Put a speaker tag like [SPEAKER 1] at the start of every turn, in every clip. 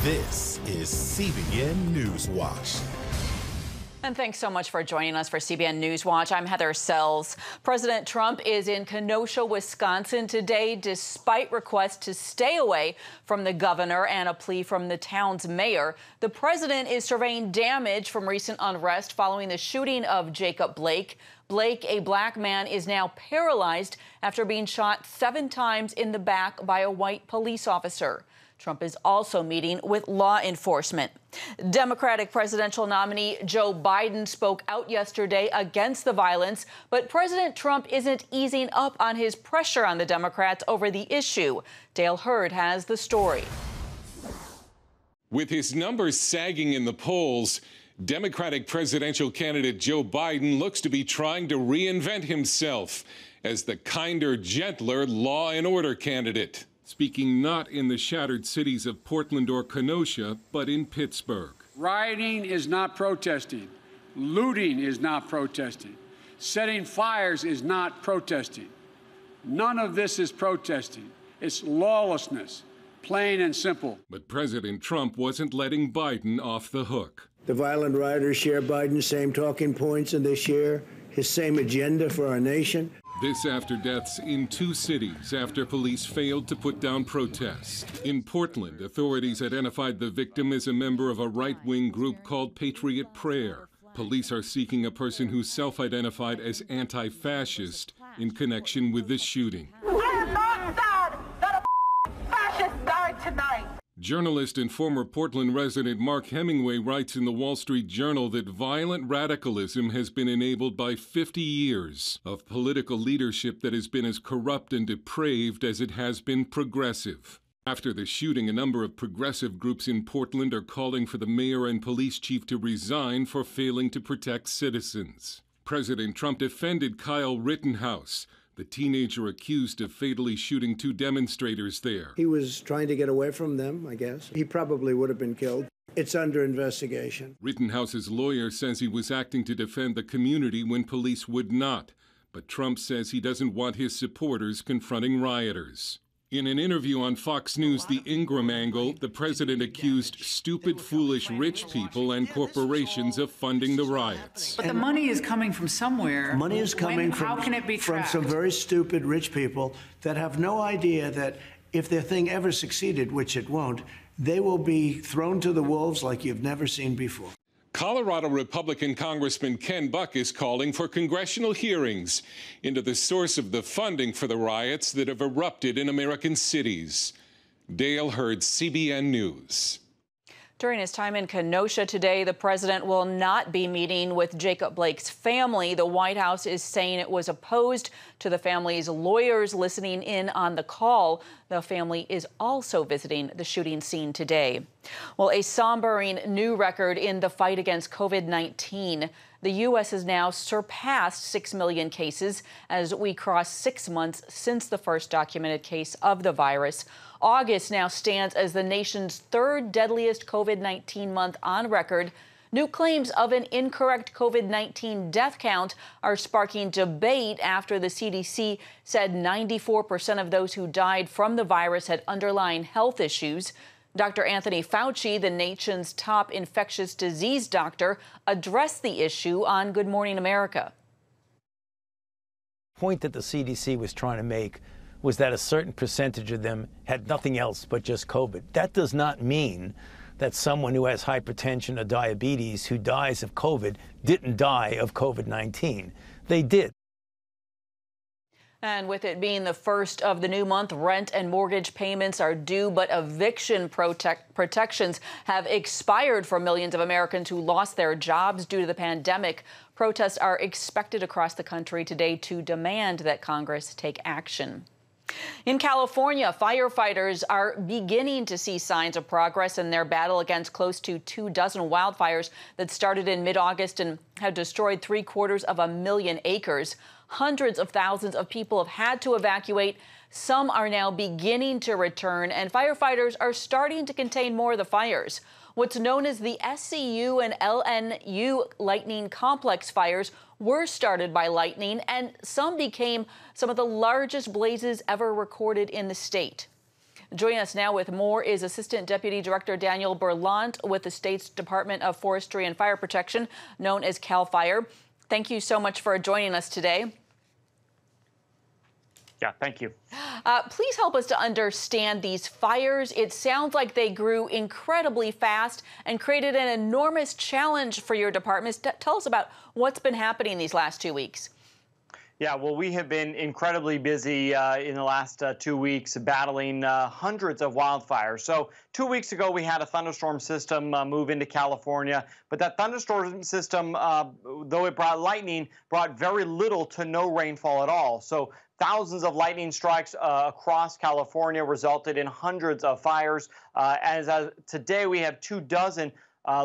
[SPEAKER 1] This is CBN NewsWatch.
[SPEAKER 2] And thanks so much for joining us for CBN NewsWatch. I'm Heather Sells. President Trump is in Kenosha, Wisconsin today, despite requests to stay away from the governor and a plea from the town's mayor. The president is surveying damage from recent unrest following the shooting of Jacob Blake. Blake, a black man, is now paralyzed after being shot 7 times in the back by a white police officer. Trump is also meeting with law enforcement. Democratic presidential nominee Joe Biden spoke out yesterday against the violence, but President Trump isn't easing up on his pressure on the Democrats over the issue. Dale Hurd has the story.
[SPEAKER 3] With his numbers sagging in the polls, Democratic presidential candidate Joe Biden looks to be trying to reinvent himself as the kinder, gentler law and order candidate. Speaking not in the shattered cities of Portland or Kenosha, but in Pittsburgh.
[SPEAKER 4] Rioting is not protesting. Looting is not protesting. Setting fires is not protesting. None of this is protesting. It's lawlessness, plain and simple.
[SPEAKER 3] But President Trump wasn't letting Biden off the hook.
[SPEAKER 5] The violent rioters share Biden's same talking points, and they share his same agenda for our nation.
[SPEAKER 3] This after deaths in 2 cities after police failed to put down protests. In Portland, authorities identified the victim as a member of a right-wing group called Patriot Prayer. Police are seeking a person who self-identified as anti-fascist in connection with this shooting.
[SPEAKER 6] We are not sad that a fascist died tonight.
[SPEAKER 3] Journalist and former Portland resident Mark Hemingway writes in the Wall Street Journal that violent radicalism has been enabled by 50 years of political leadership that has been as corrupt and depraved as it has been progressive. After the shooting, a number of progressive groups in Portland are calling for the mayor and police chief to resign for failing to protect citizens. President Trump defended Kyle Rittenhouse, the teenager accused of fatally shooting 2 demonstrators there.
[SPEAKER 5] He was trying to get away from them, I guess. He probably would have been killed. It's under investigation.
[SPEAKER 3] Rittenhouse's lawyer says he was acting to defend the community when police would not. But Trump says he doesn't want his supporters confronting rioters. In an interview on Fox News, The Ingram Angle, the president accused stupid, foolish rich people and corporations of funding the riots.
[SPEAKER 7] But the money is coming from somewhere.
[SPEAKER 5] Money is coming
[SPEAKER 7] how can it be
[SPEAKER 5] from
[SPEAKER 7] tracked?
[SPEAKER 5] some very stupid rich people that have no idea that if their thing ever succeeded, which it won't, they will be thrown to the wolves like you've never seen before.
[SPEAKER 3] Colorado Republican Congressman Ken Buck is calling for congressional hearings into the source of the funding for the riots that have erupted in American cities. Dale Hurd, CBN News.
[SPEAKER 2] During his time in Kenosha today, the president will not be meeting with Jacob Blake's family. The White House is saying it was opposed to the family's lawyers listening in on the call. The family is also visiting the shooting scene today. Well, a sombering new record in the fight against COVID-19. The U.S. has now surpassed 6 million cases as we cross 6 months since the first documented case of the virus. August now stands as the nation's 3rd deadliest COVID-19 month on record. New claims of an incorrect COVID-19 death count are sparking debate after the CDC said 94% of those who died from the virus had underlying health issues. Dr. Anthony Fauci, the nation's top infectious disease doctor, addressed the issue on Good Morning America.
[SPEAKER 8] The point that the CDC was trying to make was that a certain percentage of them had nothing else but just COVID. That does not mean that someone who has hypertension or diabetes who dies of COVID didn't die of COVID-19. They did.
[SPEAKER 2] And with it being the first of the new month, rent and mortgage payments are due, but eviction protections have expired for millions of Americans who lost their jobs due to the pandemic. Protests are expected across the country today to demand that Congress take action. In California, firefighters are beginning to see signs of progress in their battle against close to 24 wildfires that started in mid-August and have destroyed 750,000 acres. Hundreds of thousands of people have had to evacuate. Some are now beginning to return, and firefighters are starting to contain more of the fires. What's known as the SCU and LNU lightning complex fires were started by lightning, and some became some of the largest blazes ever recorded in the state. Joining us now with more is Assistant Deputy Director Daniel Berlant with the state's Department of Forestry and Fire Protection, known as CAL FIRE. Thank you so much for joining us today.
[SPEAKER 9] Yeah, thank you.
[SPEAKER 2] Please help us to understand these fires. It sounds like they grew incredibly fast and created an enormous challenge for your departments. Tell us about what's been happening these last 2 weeks.
[SPEAKER 9] Yeah, well, we have been incredibly busy in the last 2 weeks battling hundreds of wildfires. So 2 weeks ago, we had a thunderstorm system move into California. But that thunderstorm system, though it brought lightning, brought very little to no rainfall at all. So thousands of lightning strikes across California resulted in hundreds of fires. As today, we have 24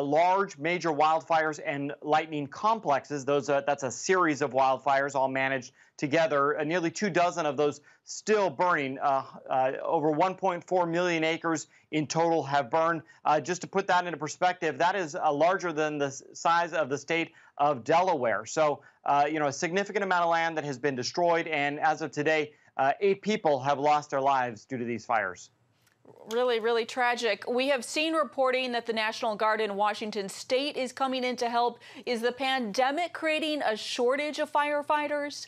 [SPEAKER 9] large major wildfires and lightning complexes. That's a series of wildfires all managed together. Nearly 24 of those still burning. Over 1.4 million acres in total have burned. Just to put that into perspective, that is larger than the size of the state of Delaware. So, a significant amount of land that has been destroyed. And as of today, 8 people have lost their lives due to these fires.
[SPEAKER 2] Really, really tragic. We have seen reporting that the National Guard in Washington state is coming in to help. Is the pandemic creating a shortage of firefighters?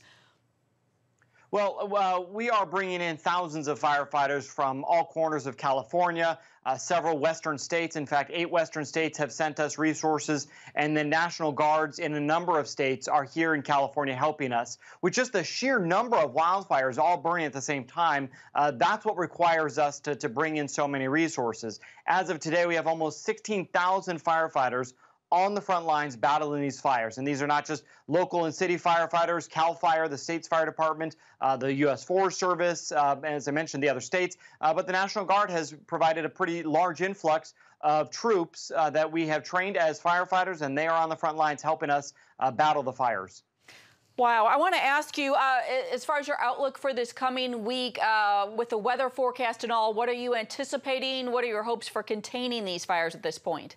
[SPEAKER 9] Well, we are bringing in thousands of firefighters from all corners of California. Several western states, in fact, 8 western states have sent us resources, and the National Guards in a number of states are here in California helping us. With just the sheer number of wildfires all burning at the same time, that's what requires us to bring in so many resources. As of today, we have almost 16,000 firefighters on the front lines battling these fires. And these are not just local and city firefighters, CAL FIRE, the state's fire department, the U.S. Forest Service, as I mentioned, the other states. But the National Guard has provided a pretty large influx of troops that we have trained as firefighters, and they are on the front lines helping us battle the fires.
[SPEAKER 2] Wow. I want to ask you, as far as your outlook for this coming week, with the weather forecast and all, what are you anticipating? What are your hopes for containing these fires at this point?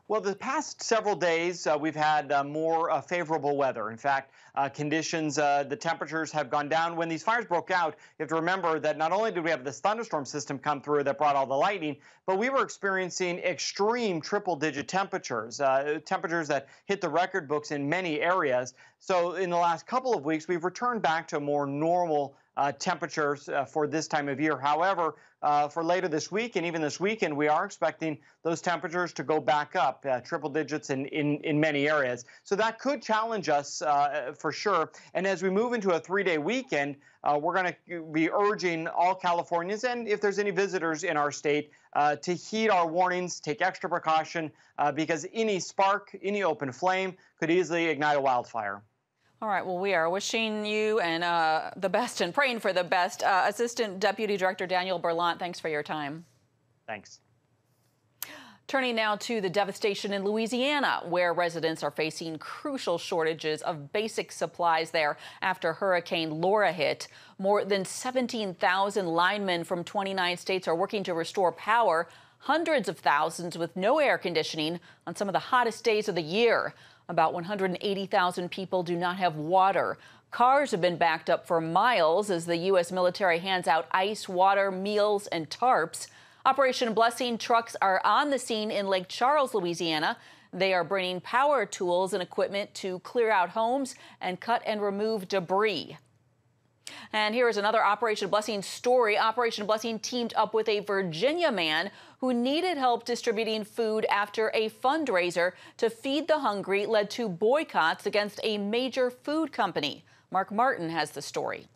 [SPEAKER 9] Well, the past several days, we've had more favorable weather. In fact, conditions, the temperatures have gone down. When these fires broke out, you have to remember that not only did we have this thunderstorm system come through that brought all the lightning, but we were experiencing extreme triple-digit temperatures, temperatures that hit the record books in many areas. So in the last couple of weeks, we've returned back to more normal temperatures for this time of year. However, for later this week and even this weekend, we are expecting those temperatures to go back up, triple digits in many areas. So that could challenge us for sure. And as we move into a 3-day weekend, we're going to be urging all Californians, and if there's any visitors in our state, to heed our warnings, take extra precaution, because any spark, any open flame could easily ignite a wildfire.
[SPEAKER 2] All right. Well, we are wishing you and the best and praying for the best. Assistant Deputy Director Daniel Berlant, thanks for your time.
[SPEAKER 9] Thanks.
[SPEAKER 2] Turning now to the devastation in Louisiana, where residents are facing crucial shortages of basic supplies there after Hurricane Laura hit. More than 17,000 linemen from 29 states are working to restore power. Hundreds of thousands with no air conditioning on some of the hottest days of the year. About 180,000 people do not have water. Cars have been backed up for miles as the U.S. military hands out ice, water, meals, and tarps. Operation Blessing trucks are on the scene in Lake Charles, Louisiana. They are bringing power tools and equipment to clear out homes and cut and remove debris. And here is another Operation Blessing story. Operation Blessing teamed up with a Virginia man who needed help distributing food after a fundraiser to feed the hungry led to boycotts against a major food company. Mark Martin has the story.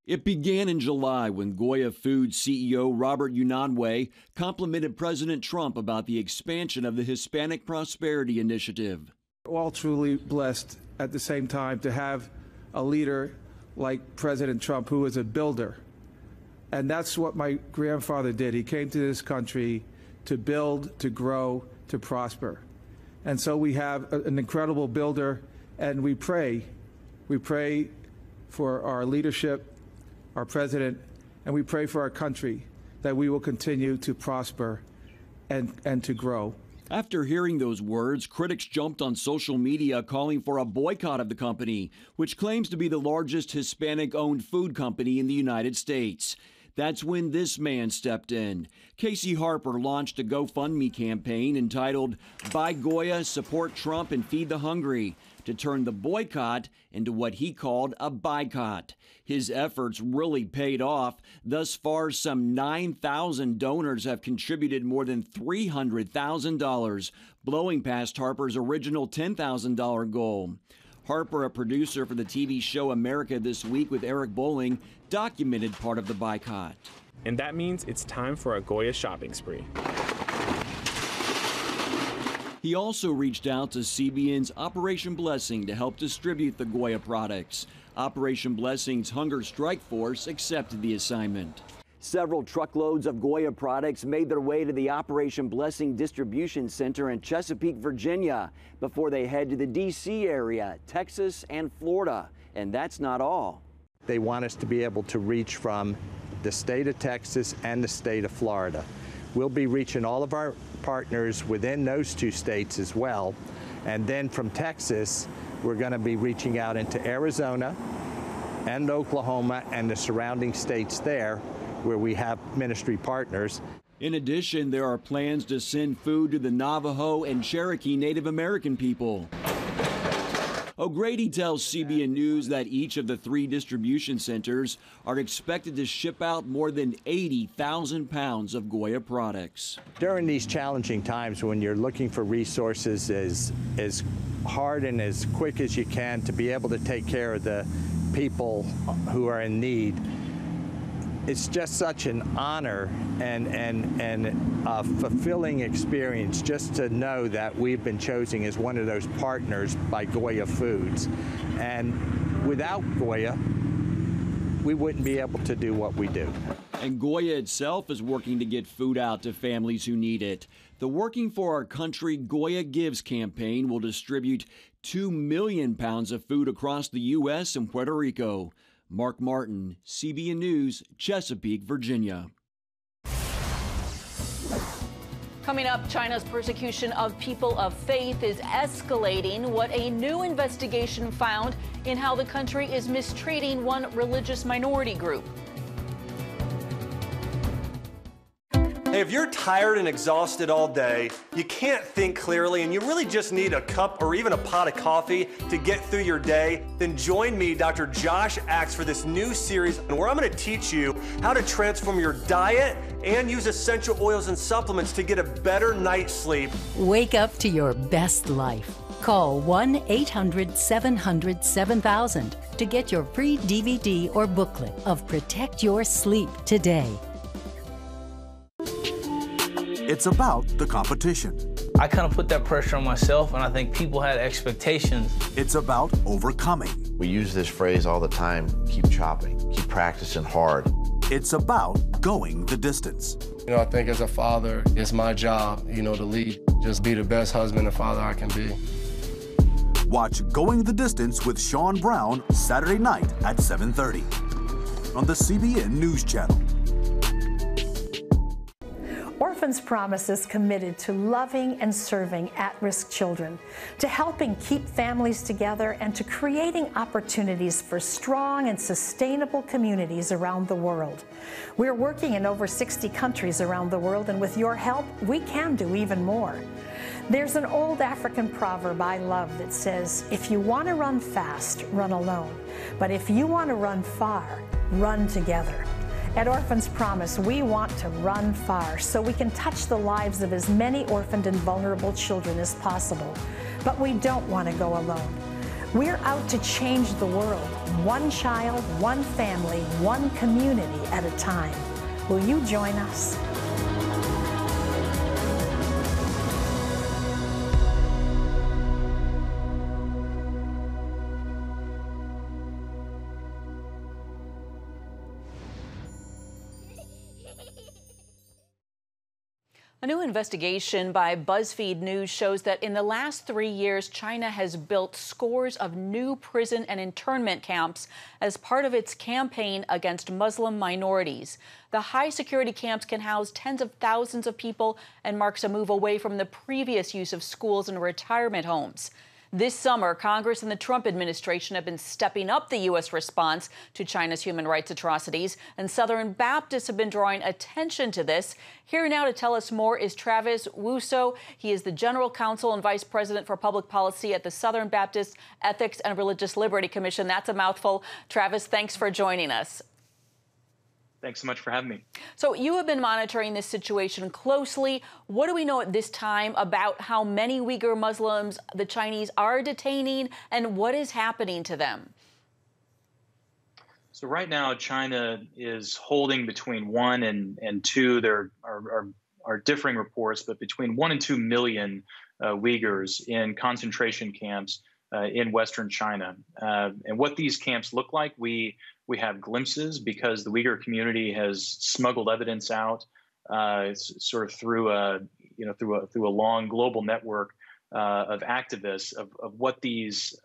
[SPEAKER 10] It began in July when Goya Foods CEO Robert Untitled complimented President Trump about the expansion of the Hispanic Prosperity Initiative.
[SPEAKER 11] We're all truly blessed at the same time to have a leader like President Trump, who is a builder. And that's what my grandfather did. He came to this country to build, to grow, to prosper. And so we have an incredible builder, and we pray for our leadership, our president, and we pray for our country that we will continue to prosper and to grow.
[SPEAKER 10] After hearing those words, critics jumped on social media calling for a boycott of the company, which claims to be the largest Hispanic-owned food company in the United States. That's when this man stepped in. Casey Harper launched a GoFundMe campaign entitled Buy Goya, Support Trump, and Feed the Hungry to turn the boycott into what he called a boycott. His efforts really paid off. Thus far, some 9,000 donors have contributed more than $300,000, blowing past Harper's original $10,000 goal. Harper, a producer for the TV show America This Week with Eric Bolling, documented part of the boycott.
[SPEAKER 12] And that means it's time for a Goya shopping spree.
[SPEAKER 10] He also reached out to CBN's Operation Blessing to help distribute the Goya products. Operation Blessing's Hunger Strike Force accepted the assignment. Several truckloads of Goya products made their way to the Operation Blessing Distribution Center in Chesapeake, Virginia, before they head to the D.C. area, Texas, and Florida. And that's not all.
[SPEAKER 13] They want us to be able to reach from the state of Texas and the state of Florida. We'll be reaching all of our partners within those two states as well. And then from Texas, we're going to be reaching out into Arizona and Oklahoma and the surrounding states there, where we have ministry partners.
[SPEAKER 10] In addition, there are plans to send food to the Navajo and Cherokee Native American people. O'Grady tells CBN News that each of the 3 distribution centers are expected to ship out more than 80,000 pounds of Goya products.
[SPEAKER 13] During these challenging times when you're looking for resources as hard and as quick as you can to be able to take care of the people who are in need, it's just such an honor and a fulfilling experience just to know that we've been chosen as one of those partners by Goya Foods. And without Goya, we wouldn't be able to do what we do.
[SPEAKER 10] And Goya itself is working to get food out to families who need it. The Working for Our Country Goya Gives campaign will distribute 2 million pounds of food across the U.S. and Puerto Rico. Mark Martin, CBN News, Chesapeake, Virginia.
[SPEAKER 2] Coming up, China's persecution of people of faith is escalating. What a new investigation found in how the country is mistreating one religious minority group.
[SPEAKER 14] Hey, if you're tired and exhausted all day, you can't think clearly, and you really just need a cup or even a pot of coffee to get through your day, then join me, Dr. Josh Axe, for this new series where I'm going to teach you how to transform your diet and use essential oils and supplements to get a better night's sleep.
[SPEAKER 15] Wake up to your best life. Call 1-800-700-7000 to get your free DVD or booklet of Protect Your Sleep today.
[SPEAKER 16] It's about the competition.
[SPEAKER 17] I kind of put that pressure on myself, and I think people had expectations.
[SPEAKER 16] It's about overcoming.
[SPEAKER 18] We use this phrase all the time, keep chopping, keep practicing hard.
[SPEAKER 16] It's about going the distance.
[SPEAKER 19] You know, I think as a father, it's my job, to lead. Just be the best husband and father I can be.
[SPEAKER 16] Watch Going the Distance with Sean Brown Saturday night at 7:30 on the CBN News Channel.
[SPEAKER 20] Orphans Promise is committed to loving and serving at-risk children, to helping keep families together, and to creating opportunities for strong and sustainable communities around the world. We're working in over 60 countries around the world, and with your help, we can do even more. There's an old African proverb I love that says, if you want to run fast, run alone. But if you want to run far, run together. At Orphans Promise, we want to run far so we can touch the lives of as many orphaned and vulnerable children as possible. But we don't want to go alone. We're out to change the world, one child, one family, one community at a time. Will you join us?
[SPEAKER 2] A new investigation by BuzzFeed News shows that in the last 3 years, China has built scores of new prison and internment camps as part of its campaign against Muslim minorities. The high-security camps can house tens of thousands of people and marks a move away from the previous use of schools and retirement homes. This summer, Congress and the Trump administration have been stepping up the U.S. response to China's human rights atrocities, and Southern Baptists have been drawing attention to this. Here now to tell us more is Travis Wuso. He is the General Counsel and Vice President for Public Policy at the Southern Baptist Ethics and Religious Liberty Commission. That's a mouthful. Travis, thanks for joining us.
[SPEAKER 21] Thanks so much for having me.
[SPEAKER 2] So you have been monitoring this situation closely. What do we know at this time about how many Uyghur Muslims the Chinese are detaining, and what is happening to them?
[SPEAKER 21] So right now, China is holding between 1 and 2. There are differing reports, but between 1 and 2 million Uyghurs in concentration camps in Western China. And what these camps look like, we have glimpses because the Uyghur community has smuggled evidence out, sort of through a long global network of activists of what these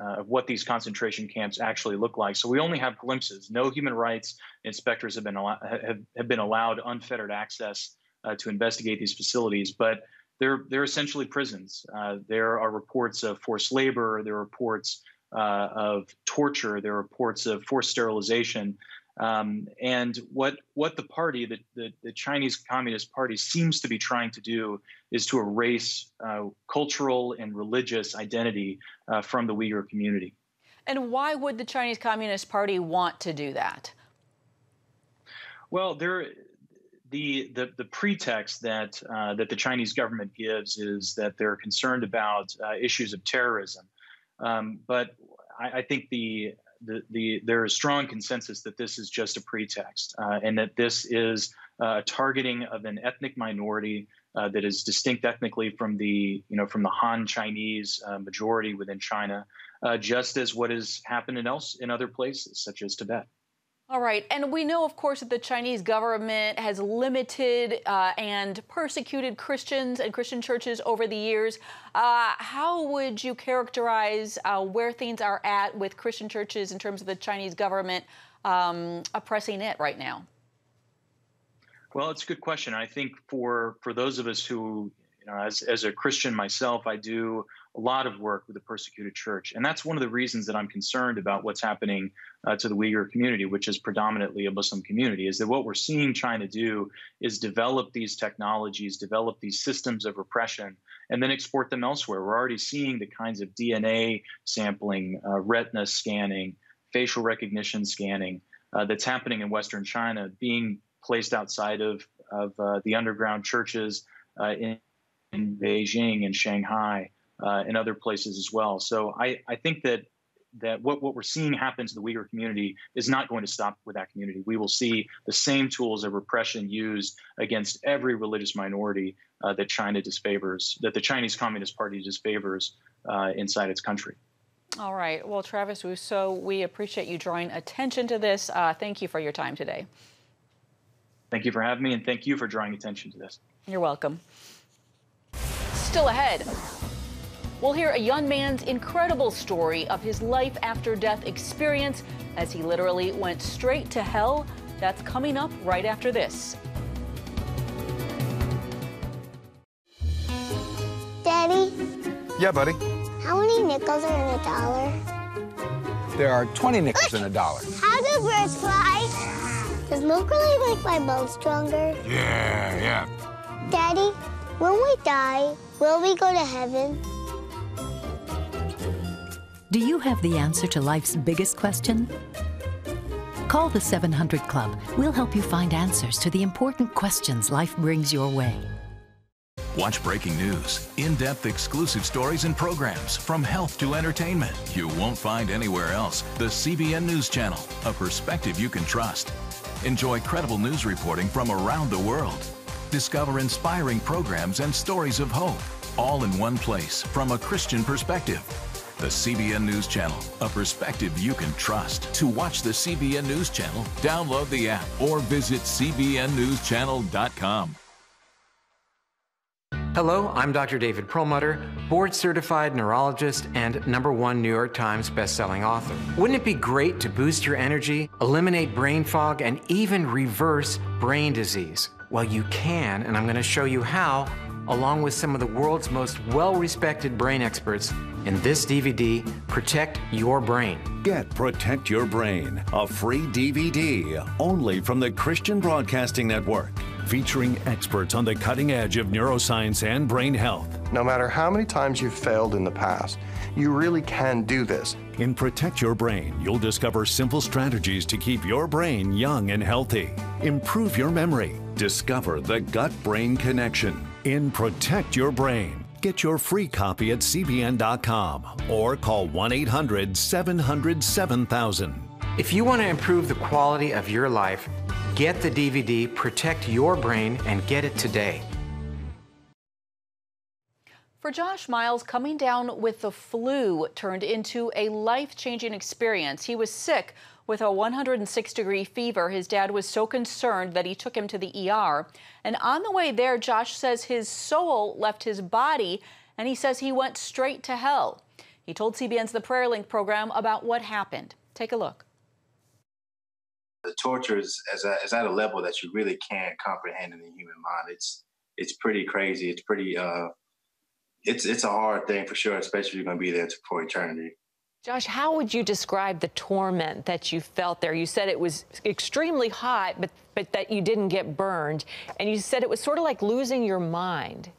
[SPEAKER 21] concentration camps actually look like. So we only have glimpses. No human rights inspectors have been allowed unfettered access to investigate these facilities, but they're essentially prisons. There are reports of forced labor. There are reports of torture. There are reports of forced sterilization. And what the party, the Chinese Communist Party, seems to be trying to do is to erase cultural and religious identity from the Uyghur community.
[SPEAKER 2] And why would the Chinese Communist Party want to do that?
[SPEAKER 21] Well, the pretext that the Chinese government gives is that they're concerned about issues of terrorism. But I think there is strong consensus that this is just a pretext, and that this is a targeting of an ethnic minority that is distinct ethnically from the Han Chinese majority within China, just as what has happened in other places, such as Tibet.
[SPEAKER 2] All right. And we know, of course, that the Chinese government has limited and persecuted Christians and Christian churches over the years. How would you characterize where things are at with Christian churches in terms of the Chinese government oppressing it right now?
[SPEAKER 21] Well, it's a good question. I think for those of us who, as a Christian myself, I do a lot of work with the persecuted church. And that's one of the reasons that I'm concerned about what's happening to the Uyghur community, which is predominantly a Muslim community, is that what we're seeing China do is develop these technologies, develop these systems of repression, and then export them elsewhere. We're already seeing the kinds of DNA sampling, retina scanning, facial recognition scanning that's happening in Western China being placed outside of the underground churches in Beijing and Shanghai and other places as well. So I think that what we're seeing happen to the Uyghur community is not going to stop with that community. We will see the same tools of repression used against every religious minority that China disfavors, that the Chinese Communist Party disfavors inside its country.
[SPEAKER 2] All right. Well, Travis Wuso, we appreciate you drawing attention to this. Thank you for your time today.
[SPEAKER 21] Thank you for having me, and thank you for drawing attention to this.
[SPEAKER 2] You're welcome. Still ahead, we'll hear a young man's incredible story of his life after death experience as he literally went straight to hell. That's coming up right after this.
[SPEAKER 22] Daddy?
[SPEAKER 23] Yeah, buddy?
[SPEAKER 22] How many nickels are in a dollar?
[SPEAKER 23] There are 20 nickels in a dollar.
[SPEAKER 22] How do birds fly? Does milk really make my bones stronger?
[SPEAKER 23] Yeah.
[SPEAKER 22] Daddy, when we die, will we go to heaven?
[SPEAKER 15] Do you have the answer to life's biggest question? Call the 700 Club. We'll help you find answers to the important questions life brings your way.
[SPEAKER 24] Watch breaking news, in-depth exclusive stories and programs from health to entertainment you won't find anywhere else. The CBN News Channel, a perspective you can trust. Enjoy credible news reporting from around the world. Discover inspiring programs and stories of hope, all in one place from a Christian perspective. The CBN News Channel, a perspective you can trust. To watch the CBN News Channel, download the app or visit cbnnewschannel.com.
[SPEAKER 25] Hello, I'm Dr. David Perlmutter, board-certified neurologist and #1 New York Times bestselling author. Wouldn't it be great to boost your energy, eliminate brain fog, and even reverse brain disease? Well, you can, and I'm going to show you how along with some of the world's most well-respected brain experts in this DVD, Protect Your Brain.
[SPEAKER 1] Get Protect Your Brain, a free DVD only from the Christian Broadcasting Network, featuring experts on the cutting edge of neuroscience and brain health.
[SPEAKER 4] No matter how many times you've failed in the past, you really can do this.
[SPEAKER 1] In Protect Your Brain, you'll discover simple strategies to keep your brain young and healthy. Improve your memory. Discover the gut-brain connection. In Protect Your Brain, get your free copy at cbn.com or call 1-800-700-7000.
[SPEAKER 25] If you want to improve the quality of your life, get the DVD Protect Your Brain and get it today.
[SPEAKER 2] For Josh Miles, coming down with the flu turned into a life-changing experience. He was sick with a 106-degree fever. His dad was so concerned that he took him to the ER. And on the way there, Josh says his soul left his body, and he says he went straight to hell. He told CBN's The Prayer Link program about what happened. Take a look.
[SPEAKER 18] The torture is at a level that you really can't comprehend in the human mind. It's pretty crazy. It's pretty it's a hard thing for sure, especially if you're going to be there for eternity.
[SPEAKER 5] Josh, how would you describe the torment that you felt there? You said it was extremely hot, but that you didn't get burned, and you said it was sort of like losing your mind.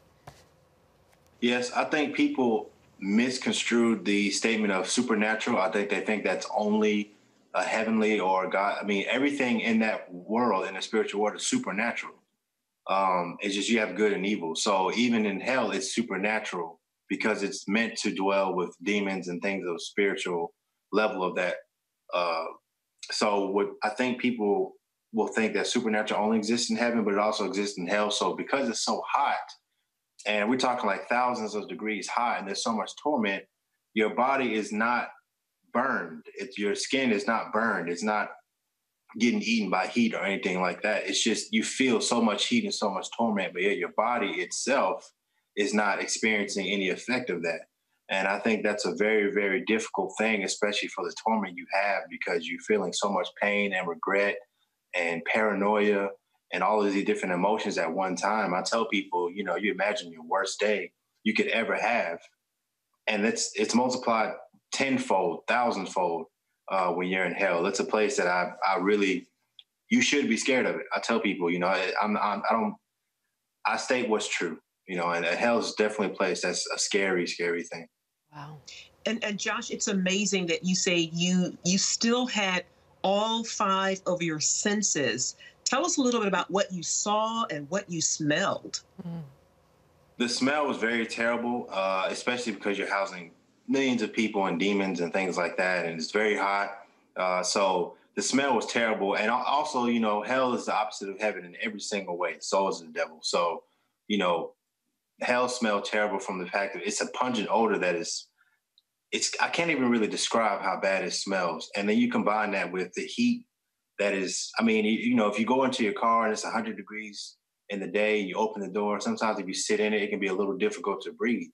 [SPEAKER 18] Yes, I think people misconstrued the statement of supernatural. I think they think that's only a heavenly or God. I mean, everything in that world, in the spiritual world, is supernatural. It's just you have good and evil. So even in hell, it's supernatural because it's meant to dwell with demons and things of spiritual level of that. So what I think people will think that supernatural only exists in heaven, but it also exists in hell. So because it's so hot, and we're talking like thousands of degrees hot, and there's so much torment, your body is not burned. Your skin is not burned. It's not getting eaten by heat or anything like that. It's just you feel so much heat and so much torment, but yet your body itself is not experiencing any effect of that. And I think that's a very, very difficult thing, especially for the torment you have, because you're feeling so much pain and regret and paranoia and all of these different emotions at one time. I tell people, you know, you imagine your worst day you could ever have, and it's multiplied tenfold, thousandfold when you're in hell. It's a place that I really, you should be scared of it. I tell people, you know, I state what's true, you know, and hell is definitely a place that's a scary, scary thing.
[SPEAKER 5] Wow.
[SPEAKER 6] And Josh, it's amazing that you say you still had all 5 of your senses. Tell us a little bit about what you saw and what you smelled.
[SPEAKER 18] The smell was very terrible, especially because you're housing millions of people and demons and things like that, and it's very hot. So the smell was terrible. And also, you know, hell is the opposite of heaven in every single way. So is the devil. So, you know, hell smelled terrible from the fact that it's a pungent odor that I can't even really describe how bad it smells. And then you combine that with the heat that is, I mean, you know, if you go into your car and it's 100 degrees in the day, you open the door, sometimes if you sit in it, it can be a little difficult to breathe.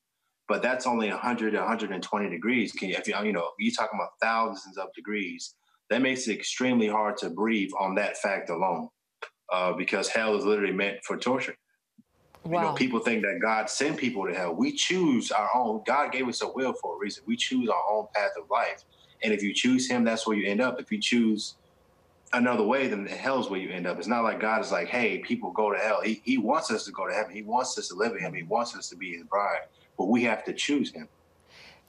[SPEAKER 18] But that's only 100 to 120 degrees. If you're talking about thousands of degrees, that makes it extremely hard to breathe on that fact alone, because hell is literally meant for torture. Wow. You know, people think that God sent people to hell. We choose our own. God gave us a will for a reason. We choose our own path of life. And if you choose him, that's where you end up. If you choose another way, then hell's where you end up. It's not like God is like, hey, people go to hell. He wants us to go to heaven. He wants us to live with him. He wants us to be his bride. But we have to choose him.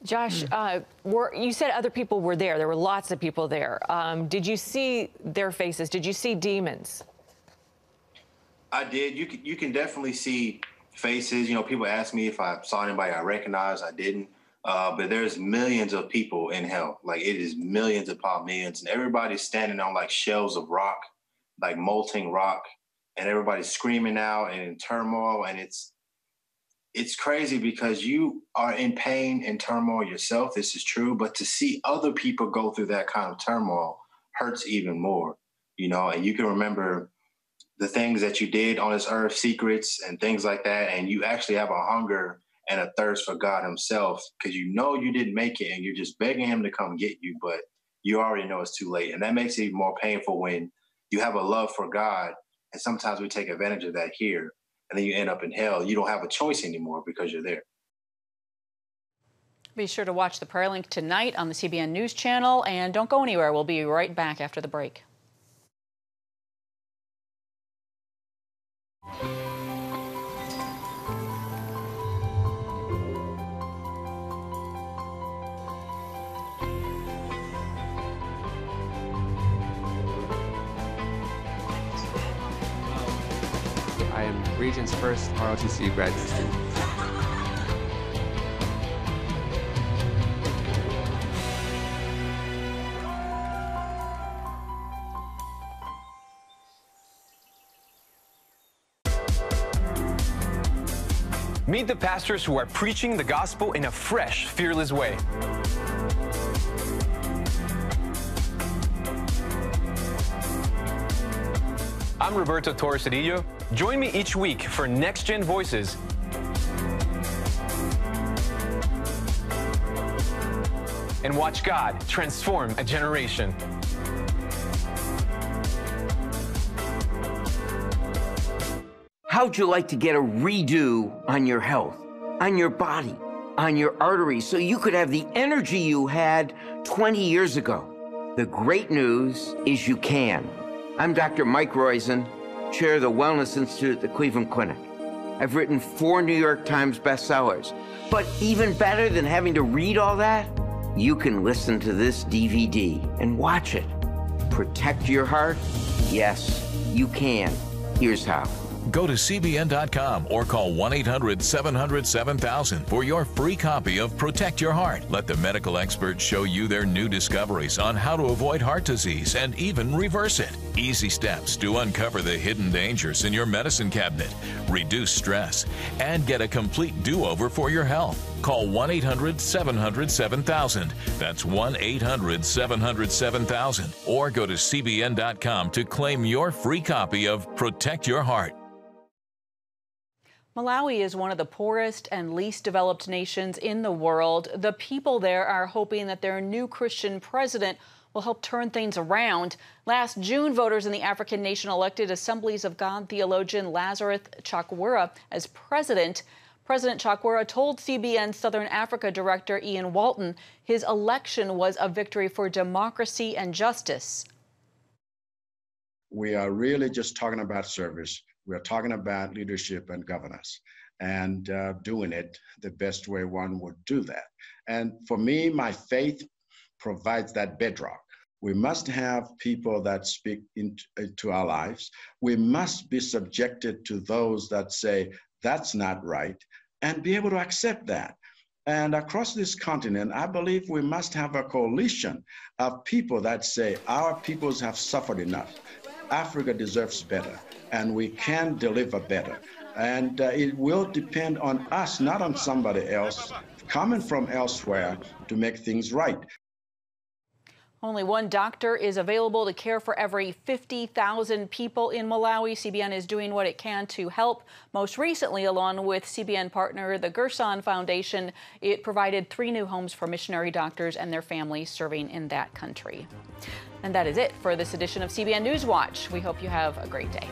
[SPEAKER 5] Josh, you said other people were there. There were lots of people there. Did you see their faces? Did you see demons?
[SPEAKER 18] I did. You can definitely see faces. You know, people ask me if I saw anybody I recognized. I didn't. But there's millions of people in hell. Like, it is millions upon millions. And everybody's standing on like shelves of rock, like molten rock. And everybody's screaming out and in turmoil. And it's crazy because you are in pain and turmoil yourself. This is true. But to see other people go through that kind of turmoil hurts even more, you know, and you can remember the things that you did on this earth, secrets and things like that. And you actually have a hunger and a thirst for God himself, because you know you didn't make it and you're just begging him to come get you, but you already know it's too late. And that makes it even more painful when you have a love for God. And sometimes we take advantage of that here. and then you end up in hell. You don't have a choice anymore because you're there.
[SPEAKER 2] Be sure to watch the prayer link tonight on the CBN News Channel, and don't go anywhere. We'll be right back after the break.
[SPEAKER 3] I am Regent's first ROTC graduate student.
[SPEAKER 7] Meet the pastors who are preaching the gospel in a fresh, fearless way. I'm Roberto Torres-Cedillo. Join me each week for Next Gen Voices. And watch God transform a generation.
[SPEAKER 8] How'd you like to get a redo on your health, on your body, on your arteries, so you could have the energy you had 20 years ago? The great news is you can. I'm Dr. Mike Roizen, chair of the Wellness Institute at the Cleveland Clinic. I've written 4 New York Times bestsellers. But even better than having to read all that, you can listen to this DVD and watch it. Protect your heart? Yes, you can. Here's how.
[SPEAKER 24] Go to CBN.com or call 1-800-700-7000 for your free copy of Protect Your Heart. Let the medical experts show you their new discoveries on how to avoid heart disease and even reverse it. Easy steps to uncover the hidden dangers in your medicine cabinet, reduce stress, and get a complete do-over for your health. Call 1-800-700-7000. That's 1-800-700-7000. Or go to CBN.com to claim your free copy of Protect Your Heart.
[SPEAKER 2] Malawi is one of the poorest and least developed nations in the world. The people there are hoping that their new Christian president will help turn things around. Last June, voters in the African nation elected Assemblies of God theologian Lazarus Chakwera as president. President Chakwera told CBN Southern Africa director Ian Walton his election was a victory for democracy and justice.
[SPEAKER 9] We are really just talking about service. We're talking about leadership and governance, and doing it the best way one would do that. And for me, my faith provides that bedrock. We must have people that speak into our lives. We must be subjected to those that say, that's not right, and be able to accept that. And across this continent, I believe we must have a coalition of people that say, our peoples have suffered enough. Africa deserves better, and we can deliver better. And it will depend on us, not on somebody else, coming from elsewhere to make things right.
[SPEAKER 2] Only one doctor is available to care for every 50,000 people in Malawi. CBN is doing what it can to help. Most recently, along with CBN partner, the Gerson Foundation, it provided 3 new homes for missionary doctors and their families serving in that country. And that is it for this edition of CBN News Watch. We hope you have a great day.